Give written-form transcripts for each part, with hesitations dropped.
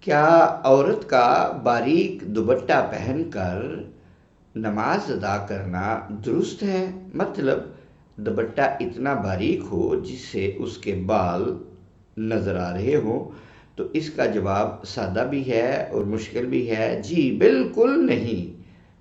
کیا عورت کا باریک دوپٹہ پہن کر نماز ادا کرنا درست ہے؟ مطلب دوپٹہ اتنا باریک ہو جس سے اس کے بال نظر آ رہے ہوں۔ تو اس کا جواب سادہ بھی ہے اور مشکل بھی ہے۔ جی بالکل نہیں۔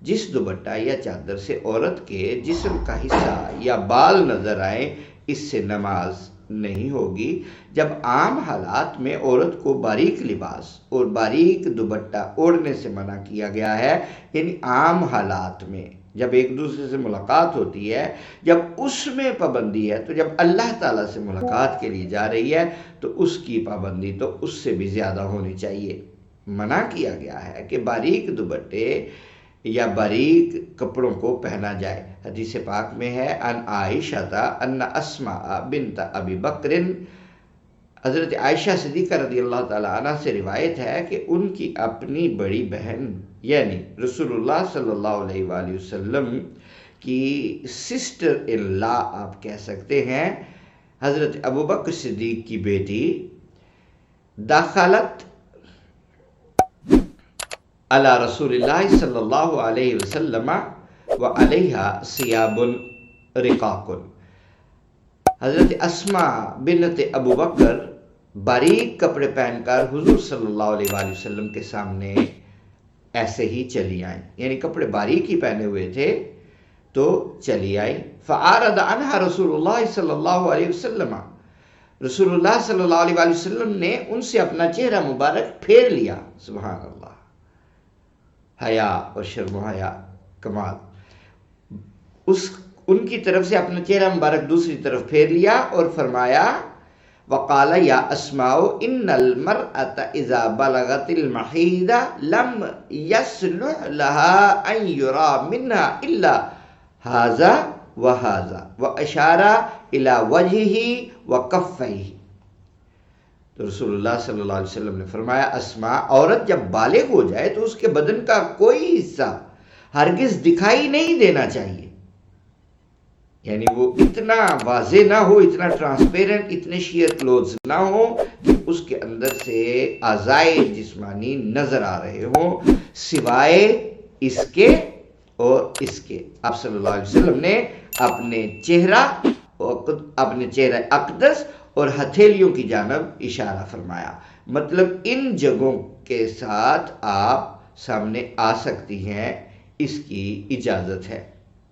جس دوپٹہ یا چادر سے عورت کے جسم کا حصہ یا بال نظر آئیں، اس سے نماز نہیں ہوگی۔ جب عام حالات میں عورت کو باریک لباس اور باریک دوپٹہ اوڑھنے سے منع کیا گیا ہے، یعنی عام حالات میں جب ایک دوسرے سے ملاقات ہوتی ہے، جب اس میں پابندی ہے، تو جب اللہ تعالیٰ سے ملاقات کے لیے جا رہی ہے تو اس کی پابندی تو اس سے بھی زیادہ ہونی چاہیے۔ منع کیا گیا ہے کہ باریک دوپٹے یا باریک کپڑوں کو پہنا جائے۔ حدیث پاک میں ہے ان عائشہ ان اسماء بنت ابی بکر، حضرت عائشہ صدیقہ رضی اللہ تعالیٰ عنہ سے روایت ہے کہ ان کی اپنی بڑی بہن یعنی رسول اللہ صلی اللہ علیہ وآلہ وسلم کی سسٹر ان لا آپ کہہ سکتے ہیں، حضرت ابو بکر صدیق کی بیٹی داخلت علی رسول اللہ صلی اللہ علیہ وسلم وعلیہا ثیاب رقاق۔ حضرت اسماء بنت ابو بکر باریک کپڑے پہن کر حضور صلی اللہ علیہ وآلہ وسلم کے سامنے ایسے ہی چلی آئیں، یعنی کپڑے باریک ہی پہنے ہوئے تھے تو چلی آئی۔ فعارض عنہا رسول اللہ صلی اللہ علیہ وسلم، رسول اللہ صلی اللہ علیہ وآلہ وسلم نے ان سے اپنا چہرہ مبارک پھیر لیا۔ سبحان اللہ، حیا اور شرم و حیا کمال۔ ان کی طرف سے اپنا چہرہ مبارک دوسری طرف پھیر لیا اور فرمایا وقال یا اسماء ان المرأة اذا بلغت المحیض لم يصلح لها ان يرى منها الا هذا وهذا واشار الى وجهه وكفيه۔ تو رسول اللہ صلی اللہ علیہ وسلم نے فرمایا اسماء، عورت جب بالغ ہو جائے تو اس کے بدن کا کوئی حصہ ہرگز دکھائی نہیں دینا چاہیے، یعنی وہ اتنا واضح نہ ہو، اتنا ٹرانسپیرنٹ، اتنے شیئر کلوتھز نہ ہو کہ اس کے اندر سے اعضائے جسمانی نظر آ رہے ہوں، سوائے اس کے اور اس کے۔ آپ صلی اللہ علیہ وسلم نے اپنے چہرہ اقدس اور ہتھیلیوں کی جانب اشارہ فرمایا، مطلب ان جگہوں کے ساتھ آپ سامنے آ سکتی ہیں، اس کی اجازت ہے۔